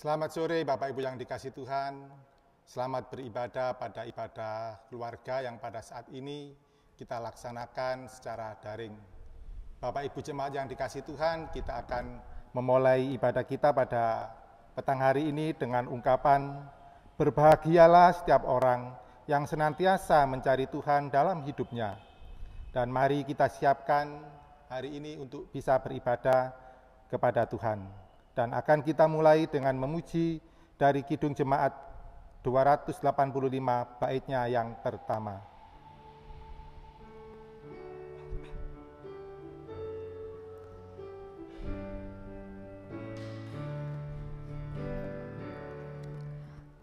Selamat sore Bapak Ibu yang dikasihi Tuhan. Selamat beribadah pada ibadah keluarga yang pada saat ini kita laksanakan secara daring. Bapak Ibu jemaat yang dikasihi Tuhan, kita akan memulai ibadah kita pada petang hari ini dengan ungkapan berbahagialah setiap orang yang senantiasa mencari Tuhan dalam hidupnya. Dan mari kita siapkan hari ini untuk bisa beribadah kepada Tuhan. Dan akan kita mulai dengan memuji dari Kidung Jemaat 285 baitnya yang pertama.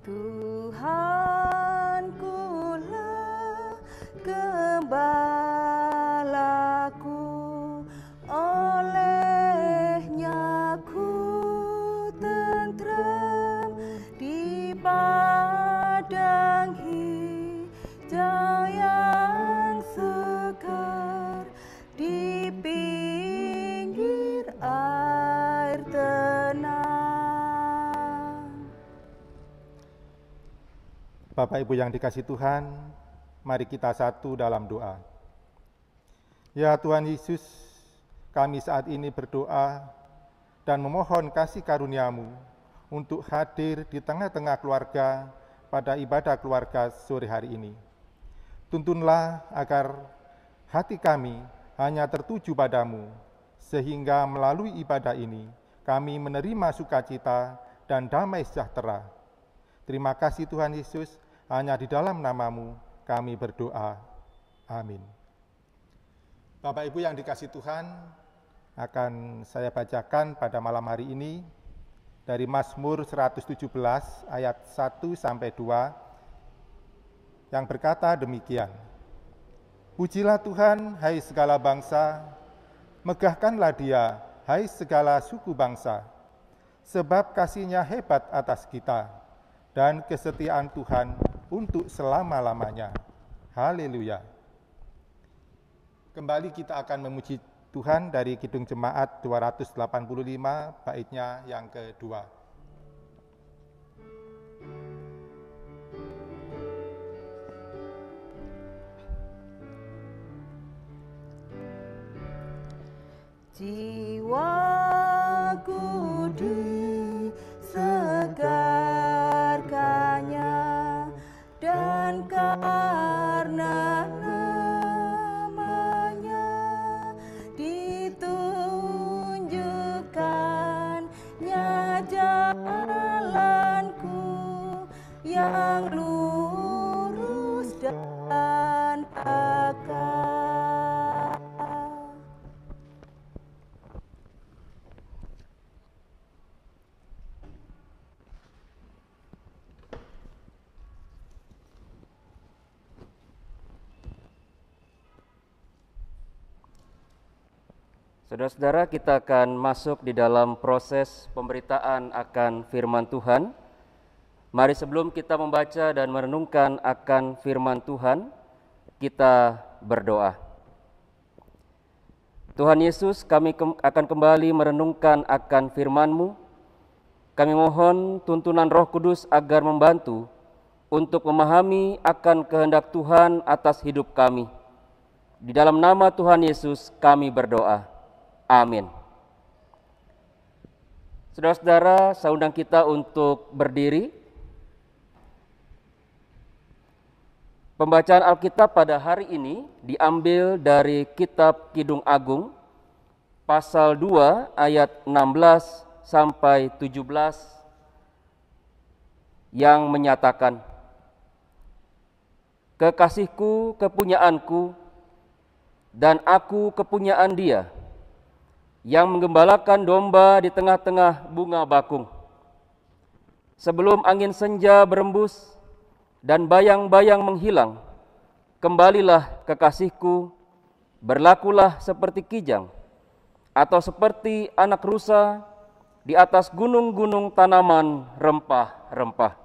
Tuhankulah gembalaku, olehnya ku tenteram di padang hijau yang segar, di pinggir air tenang. Bapak Ibu yang dikasihi Tuhan, mari kita satu dalam doa. Ya Tuhan Yesus, kami saat ini berdoa dan memohon kasih karunia-Mu untuk hadir di tengah-tengah keluarga pada ibadah keluarga sore hari ini. Tuntunlah agar hati kami hanya tertuju padamu, sehingga melalui ibadah ini kami menerima sukacita dan damai sejahtera. Terima kasih Tuhan Yesus, hanya di dalam nama-Mu kami berdoa. Amin. Bapak Ibu yang dikasihi Tuhan, akan saya bacakan pada malam hari ini dari Mazmur 117 ayat 1-2 yang berkata demikian. Pujilah Tuhan, hai segala bangsa, megahkanlah Dia, hai segala suku bangsa, sebab kasih-Nya hebat atas kita, dan kesetiaan Tuhan untuk selama-lamanya. Haleluya. Kembali kita akan memuji Tuhan dari Kidung Jemaat 285 baitnya yang kedua. Jiwaku disegarkannya, dan karena namanya ditunjukkannya jalanku yang lurus dan akal. Saudara-saudara, kita akan masuk di dalam proses pemberitaan akan firman Tuhan. Mari sebelum kita membaca dan merenungkan akan firman Tuhan, kita berdoa. Tuhan Yesus, kami akan kembali merenungkan akan firman-Mu. Kami mohon tuntunan Roh Kudus agar membantu untuk memahami akan kehendak Tuhan atas hidup kami. Di dalam nama Tuhan Yesus kami berdoa. Amin. Saudara-saudara, saya undang kita untuk berdiri. Pembacaan Alkitab pada hari ini diambil dari kitab Kidung Agung, pasal 2 ayat 16 sampai 17 yang menyatakan, kekasihku kepunyaanku, dan aku kepunyaan Dia, yang menggembalakan domba di tengah-tengah bunga bakung. Sebelum angin senja berembus dan bayang-bayang menghilang, kembalilah kekasihku, berlakulah seperti kijang, atau seperti anak rusa di atas gunung-gunung tanaman rempah-rempah.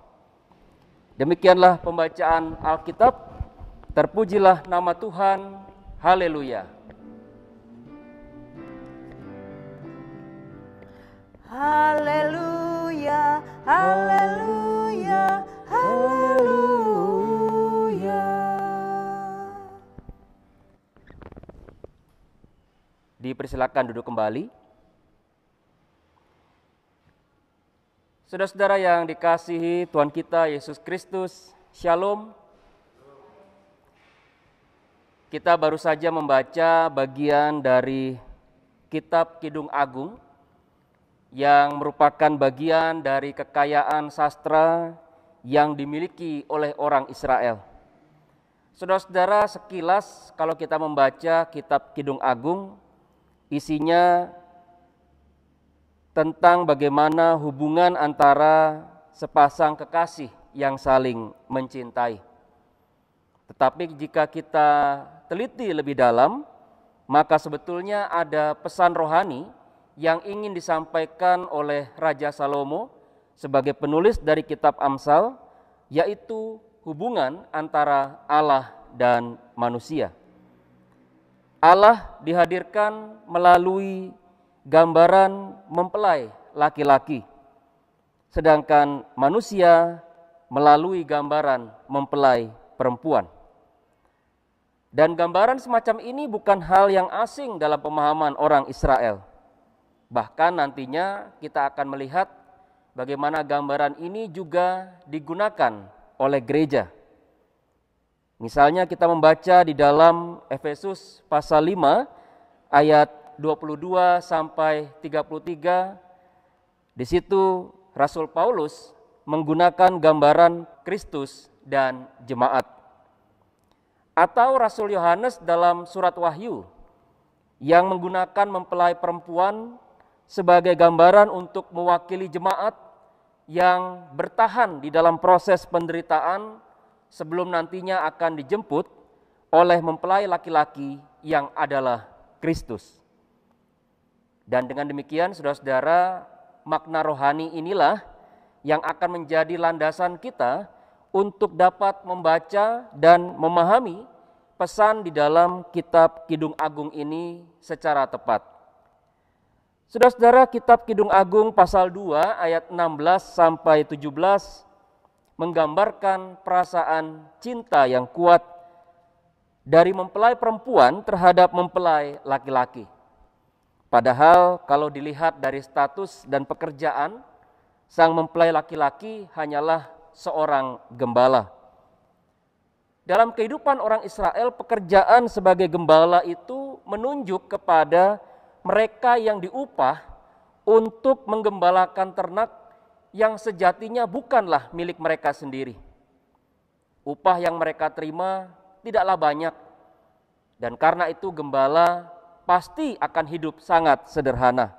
Demikianlah pembacaan Alkitab. Terpujilah nama Tuhan. Haleluya. Haleluya, haleluya, haleluya. Dipersilakan duduk kembali. Saudara-saudara yang dikasihi Tuhan kita Yesus Kristus, Shalom. Kita baru saja membaca bagian dari Kitab Kidung Agung yang merupakan bagian dari kekayaan sastra yang dimiliki oleh orang Israel. Saudara-saudara, sekilas kalau kita membaca Kitab Kidung Agung, isinya tentang bagaimana hubungan antara sepasang kekasih yang saling mencintai. Tetapi jika kita teliti lebih dalam, maka sebetulnya ada pesan rohani yang ingin disampaikan oleh Raja Salomo sebagai penulis dari kitab Amsal, yaitu hubungan antara Allah dan manusia. Allah dihadirkan melalui gambaran mempelai laki-laki, sedangkan manusia melalui gambaran mempelai perempuan. Dan gambaran semacam ini bukan hal yang asing dalam pemahaman orang Israel. Bahkan nantinya kita akan melihat bagaimana gambaran ini juga digunakan oleh gereja. Misalnya kita membaca di dalam Efesus pasal 5 ayat 22 sampai 33, di situ Rasul Paulus menggunakan gambaran Kristus dan jemaat. Atau Rasul Yohanes dalam surat Wahyu yang menggunakan mempelai perempuan sebagai gambaran untuk mewakili jemaat yang bertahan di dalam proses penderitaan sebelum nantinya akan dijemput oleh mempelai laki-laki yang adalah Kristus. Dan dengan demikian, saudara-saudara, makna rohani inilah yang akan menjadi landasan kita untuk dapat membaca dan memahami pesan di dalam kitab Kidung Agung ini secara tepat. Saudara-saudara, kitab Kidung Agung pasal 2 ayat 16 sampai 17 menggambarkan perasaan cinta yang kuat dari mempelai perempuan terhadap mempelai laki-laki. Padahal kalau dilihat dari status dan pekerjaan, sang mempelai laki-laki hanyalah seorang gembala. Dalam kehidupan orang Israel, pekerjaan sebagai gembala itu menunjuk kepada mereka yang diupah untuk menggembalakan ternak yang sejatinya bukanlah milik mereka sendiri. Upah yang mereka terima tidaklah banyak, dan karena itu gembala pasti akan hidup sangat sederhana.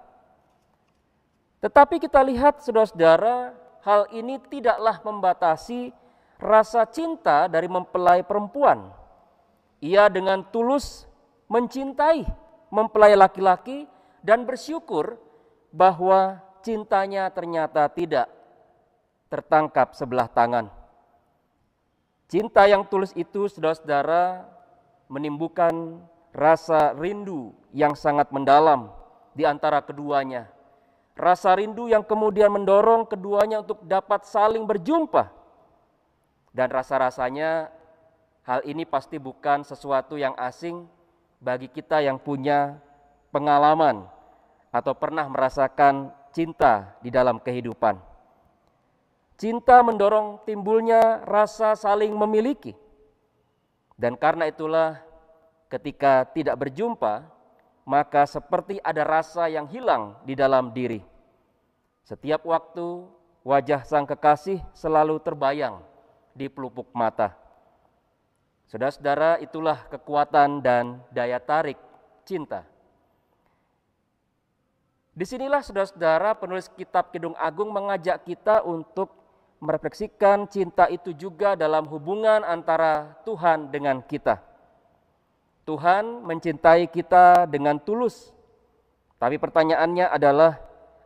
Tetapi kita lihat, saudara-saudara, hal ini tidaklah membatasi rasa cinta dari mempelai perempuan. Ia dengan tulus mencintai mempelai laki-laki dan bersyukur bahwa cintanya ternyata tidak tertangkap sebelah tangan. Cinta yang tulus itu, saudara-saudara, menimbulkan rasa rindu yang sangat mendalam di antara keduanya. Rasa rindu yang kemudian mendorong keduanya untuk dapat saling berjumpa. Dan rasa-rasanya hal ini pasti bukan sesuatu yang asing bagi kita yang punya pengalaman atau pernah merasakan cinta di dalam kehidupan. Cinta mendorong timbulnya rasa saling memiliki. Dan karena itulah ketika tidak berjumpa, maka seperti ada rasa yang hilang di dalam diri. Setiap waktu wajah sang kekasih selalu terbayang di pelupuk mata. Saudara-saudara, itulah kekuatan dan daya tarik cinta. Disinilah, saudara-saudara, penulis kitab Kidung Agung mengajak kita untuk merefleksikan cinta itu juga dalam hubungan antara Tuhan dengan kita. Tuhan mencintai kita dengan tulus. Tapi pertanyaannya adalah,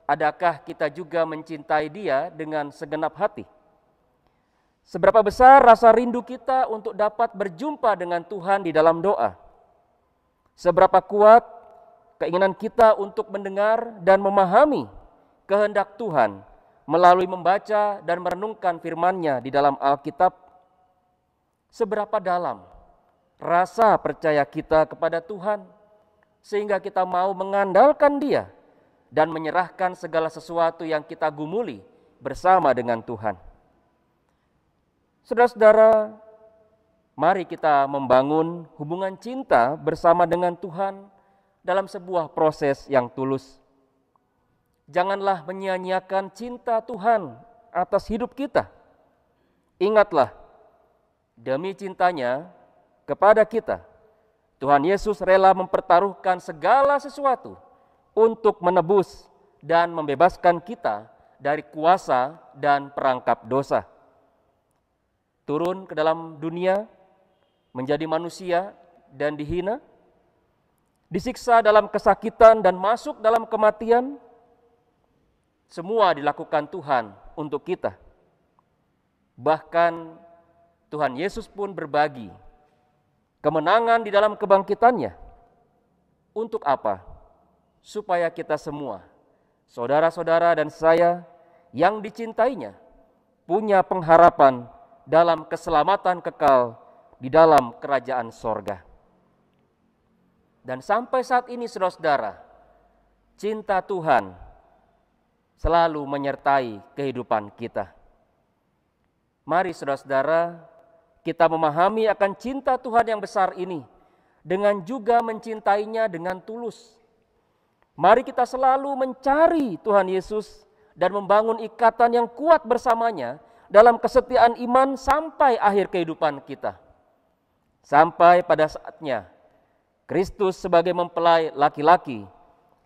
adakah kita juga mencintai Dia dengan segenap hati? Seberapa besar rasa rindu kita untuk dapat berjumpa dengan Tuhan di dalam doa? Seberapa kuat keinginan kita untuk mendengar dan memahami kehendak Tuhan melalui membaca dan merenungkan firman-Nya di dalam Alkitab, seberapa dalam rasa percaya kita kepada Tuhan sehingga kita mau mengandalkan Dia dan menyerahkan segala sesuatu yang kita gumuli bersama dengan Tuhan. Saudara-saudara, mari kita membangun hubungan cinta bersama dengan Tuhan dalam sebuah proses yang tulus. Janganlah menyia-nyiakan cinta Tuhan atas hidup kita. Ingatlah, demi cintanya kepada kita, Tuhan Yesus rela mempertaruhkan segala sesuatu untuk menebus dan membebaskan kita dari kuasa dan perangkap dosa. Turun ke dalam dunia, menjadi manusia dan dihina, disiksa dalam kesakitan dan masuk dalam kematian. Semua dilakukan Tuhan untuk kita. Bahkan Tuhan Yesus pun berbagi kemenangan di dalam kebangkitannya. Untuk apa? Supaya kita semua, saudara-saudara dan saya yang dicintainya, punya pengharapan dalam keselamatan kekal di dalam kerajaan sorga. Dan sampai saat ini, saudara-saudara, cinta Tuhan selalu menyertai kehidupan kita. Mari saudara-saudara, kita memahami akan cinta Tuhan yang besar ini dengan juga mencintainya dengan tulus. Mari kita selalu mencari Tuhan Yesus dan membangun ikatan yang kuat bersamanya dalam kesetiaan iman sampai akhir kehidupan kita. Sampai pada saatnya Kristus sebagai mempelai laki-laki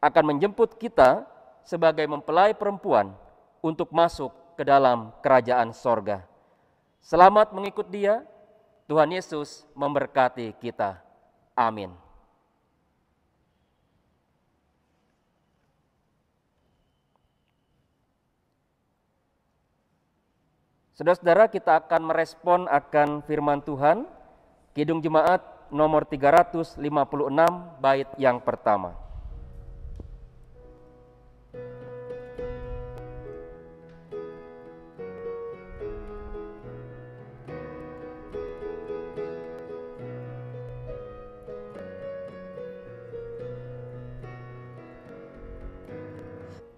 akan menjemput kita sebagai mempelai perempuan untuk masuk ke dalam kerajaan sorga. Selamat mengikut Dia. Tuhan Yesus memberkati kita. Amin. Saudara-saudara, kita akan merespon akan firman Tuhan, Kidung Jemaat nomor 356, bait yang pertama.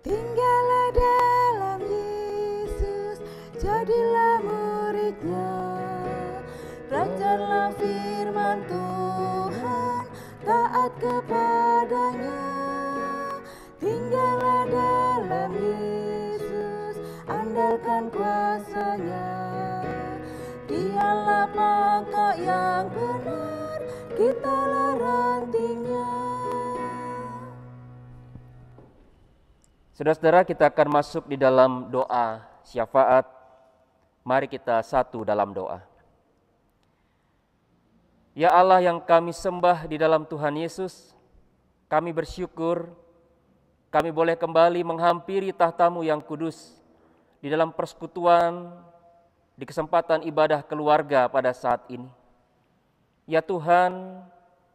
Tinggallah dalam Yesus, jadilah murid-Nya. Belajarlah firman Tuhan, taat kepadanya. Tinggallah dalam Yesus, andalkan kuasa-Nya. Dialah pokok yang benar, kitalah rantingnya. Saudara-saudara, kita akan masuk di dalam doa syafaat. Mari kita satu dalam doa. Ya Allah yang kami sembah di dalam Tuhan Yesus, kami bersyukur kami boleh kembali menghampiri tahta-Mu yang kudus di dalam persekutuan, di kesempatan ibadah keluarga pada saat ini. Ya Tuhan,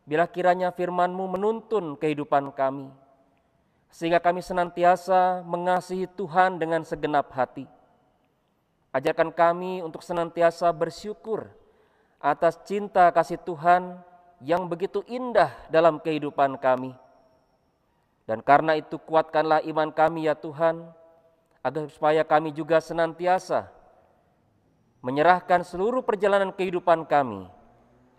bila kiranya firman-Mu menuntun kehidupan kami, sehingga kami senantiasa mengasihi Tuhan dengan segenap hati. Ajarkan kami untuk senantiasa bersyukur atas cinta kasih Tuhan yang begitu indah dalam kehidupan kami. Dan karena itu kuatkanlah iman kami ya Tuhan, agar supaya kami juga senantiasa menyerahkan seluruh perjalanan kehidupan kami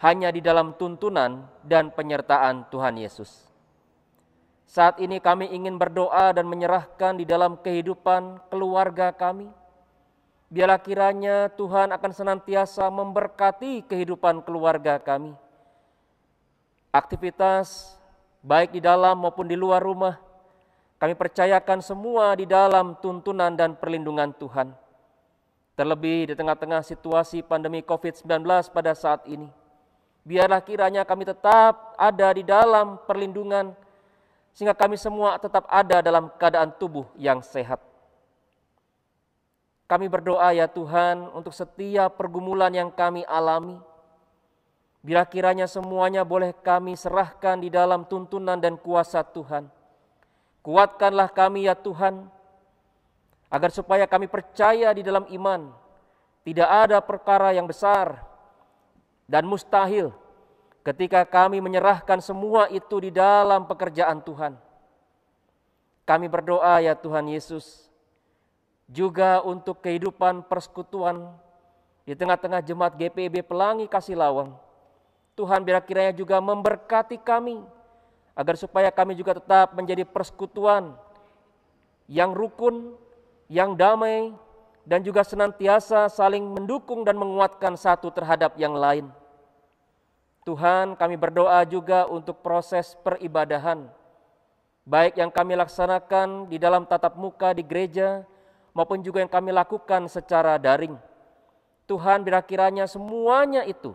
hanya di dalam tuntunan dan penyertaan Tuhan Yesus. Saat ini kami ingin berdoa dan menyerahkan di dalam kehidupan keluarga kami. Biarlah kiranya Tuhan akan senantiasa memberkati kehidupan keluarga kami. Aktivitas baik di dalam maupun di luar rumah, kami percayakan semua di dalam tuntunan dan perlindungan Tuhan. Terlebih di tengah-tengah situasi pandemi COVID-19 pada saat ini. Biarlah kiranya kami tetap ada di dalam perlindungan, sehingga kami semua tetap ada dalam keadaan tubuh yang sehat. Kami berdoa ya Tuhan untuk setiap pergumulan yang kami alami. Bila kiranya semuanya boleh kami serahkan di dalam tuntunan dan kuasa Tuhan. Kuatkanlah kami ya Tuhan, agar supaya kami percaya di dalam iman, tidak ada perkara yang besar dan mustahil ketika kami menyerahkan semua itu di dalam pekerjaan Tuhan. Kami berdoa ya Tuhan Yesus, juga untuk kehidupan persekutuan di tengah-tengah jemaat GPIB Pelangi Kasih Lawang. Tuhan biar kiranya juga memberkati kami, agar supaya kami juga tetap menjadi persekutuan yang rukun, yang damai, dan juga senantiasa saling mendukung dan menguatkan satu terhadap yang lain. Tuhan, kami berdoa juga untuk proses peribadahan, baik yang kami laksanakan di dalam tatap muka di gereja, maupun juga yang kami lakukan secara daring. Tuhan, biar kiranya semuanya itu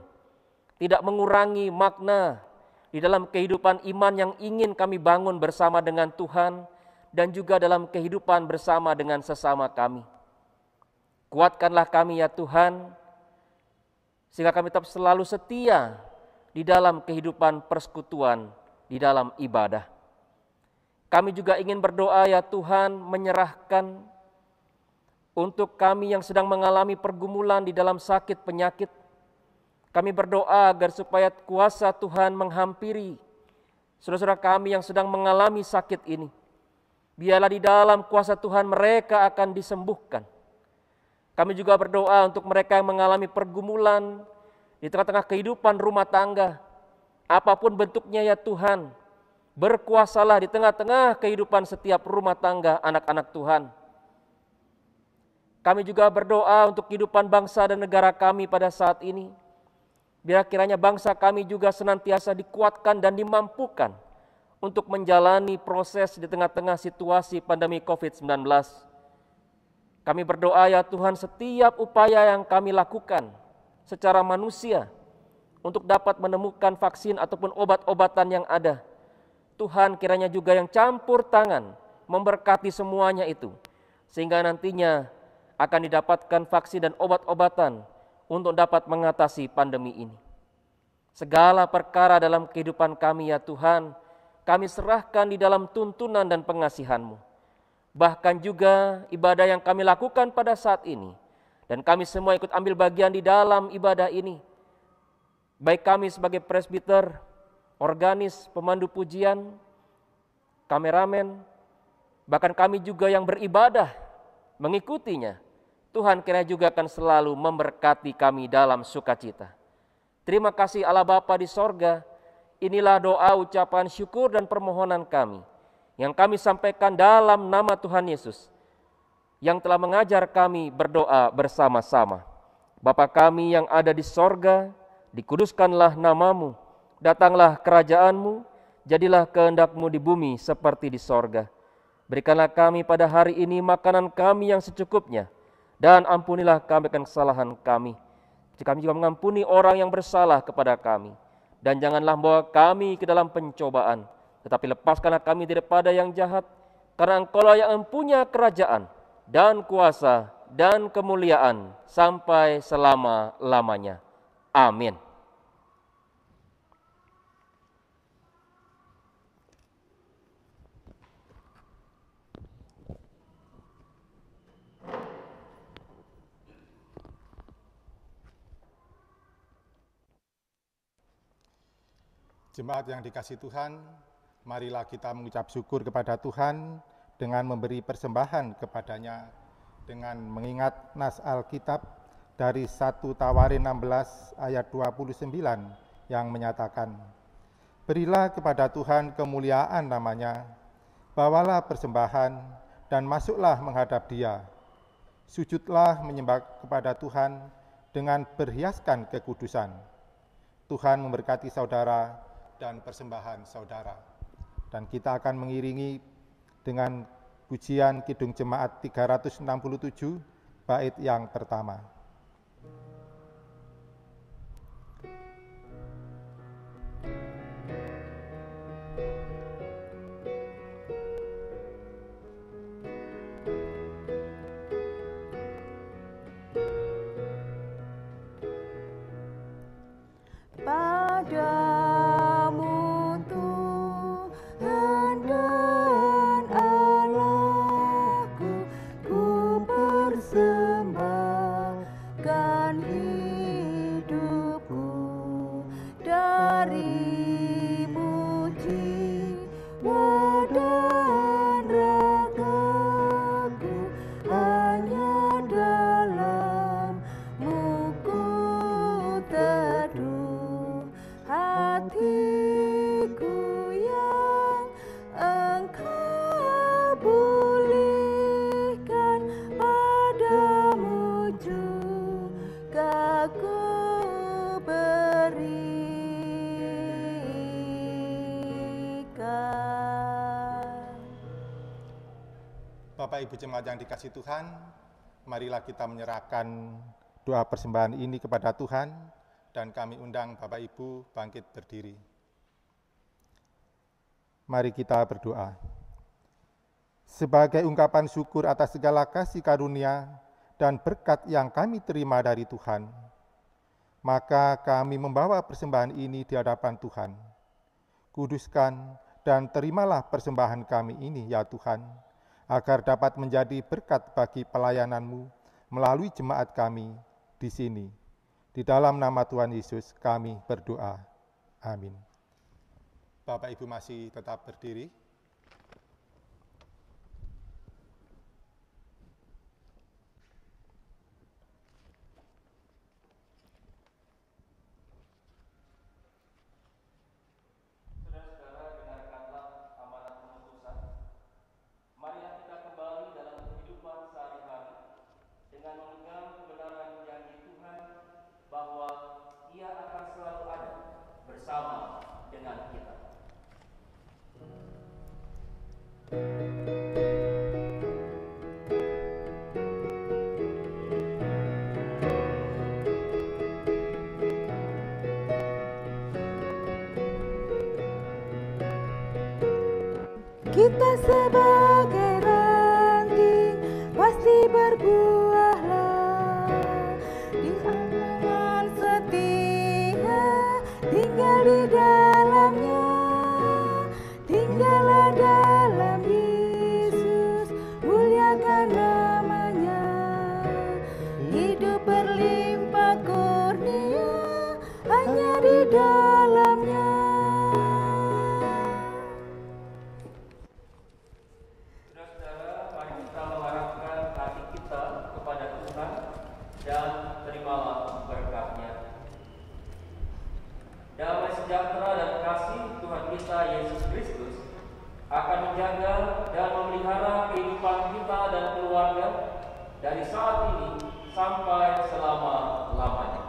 tidak mengurangi makna di dalam kehidupan iman yang ingin kami bangun bersama dengan Tuhan, dan juga dalam kehidupan bersama dengan sesama kami. Kuatkanlah kami ya Tuhan, sehingga kami tetap selalu setia di dalam kehidupan persekutuan, di dalam ibadah. Kami juga ingin berdoa ya Tuhan, menyerahkan untuk kami yang sedang mengalami pergumulan di dalam sakit penyakit. Kami berdoa agar supaya kuasa Tuhan menghampiri saudara-saudara kami yang sedang mengalami sakit ini. Biarlah di dalam kuasa Tuhan mereka akan disembuhkan. Kami juga berdoa untuk mereka yang mengalami pergumulan di tengah-tengah kehidupan rumah tangga. Apapun bentuknya ya Tuhan, berkuasalah di tengah-tengah kehidupan setiap rumah tangga anak-anak Tuhan. Kami juga berdoa untuk kehidupan bangsa dan negara kami pada saat ini. Biar kiranya bangsa kami juga senantiasa dikuatkan dan dimampukan untuk menjalani proses di tengah-tengah situasi pandemi COVID-19. Kami berdoa ya Tuhan, setiap upaya yang kami lakukan secara manusia untuk dapat menemukan vaksin ataupun obat-obatan yang ada, Tuhan kiranya juga yang campur tangan memberkati semuanya itu, sehingga nantinya akan didapatkan vaksin dan obat-obatan untuk dapat mengatasi pandemi ini. Segala perkara dalam kehidupan kami ya Tuhan, kami serahkan di dalam tuntunan dan pengasihan-Mu. Bahkan juga ibadah yang kami lakukan pada saat ini, dan kami semua ikut ambil bagian di dalam ibadah ini. Baik kami sebagai presbiter, organis, pemandu pujian, kameramen, bahkan kami juga yang beribadah mengikutinya. Tuhan kiranya juga akan selalu memberkati kami dalam sukacita. Terima kasih Allah Bapa di sorga. Inilah doa, ucapan syukur dan permohonan kami yang kami sampaikan dalam nama Tuhan Yesus yang telah mengajar kami berdoa bersama-sama. Bapa kami yang ada di sorga, dikuduskanlah namamu, datanglah kerajaan-Mu, jadilah kehendak-Mu di bumi seperti di sorga. Berikanlah kami pada hari ini makanan kami yang secukupnya, dan ampunilah kami akan kesalahan kami, jika kami juga mengampuni orang yang bersalah kepada kami. Dan janganlah membawa kami ke dalam pencobaan, tetapi lepaskanlah kami daripada yang jahat, karena Engkau-lah yang mempunyai kerajaan, dan kuasa, dan kemuliaan, sampai selama-lamanya. Amin. Jemaat yang dikasihi Tuhan, marilah kita mengucap syukur kepada Tuhan dengan memberi persembahan kepadanya dengan mengingat nas Alkitab dari 1 Tawarin 16 ayat 29 yang menyatakan, berilah kepada Tuhan kemuliaan namanya, bawalah persembahan dan masuklah menghadap Dia. Sujudlah menyembah kepada Tuhan dengan berhiaskan kekudusan. Tuhan memberkati saudara dan persembahan saudara. Dan kita akan mengiringi dengan pujian Kidung Jemaat 367, bait yang pertama. Padamu Tuhan dan Allahku, ku Bapak Ibu jemaat yang dikasihi Tuhan, marilah kita menyerahkan doa persembahan ini kepada Tuhan, dan kami undang Bapak Ibu bangkit berdiri. Mari kita berdoa. Sebagai ungkapan syukur atas segala kasih karunia dan berkat yang kami terima dari Tuhan, maka kami membawa persembahan ini di hadapan Tuhan. Kuduskan dan terimalah persembahan kami ini, ya Tuhan, agar dapat menjadi berkat bagi pelayanan-Mu melalui jemaat kami di sini. Di dalam nama Tuhan Yesus kami berdoa. Amin. Bapak Ibu masih tetap berdiri. Kita sebagai ranting pasti berbuahlah, di amangan setia tinggal di dalamnya. Tinggallah dalam Yesus, muliakan namanya. Hidup berlimpah kurnia hanya di dalamnya. Damai sejahtera dan kasih Tuhan kita Yesus Kristus akan menjaga dan memelihara kehidupan kita dan keluarga dari saat ini sampai selama-lamanya.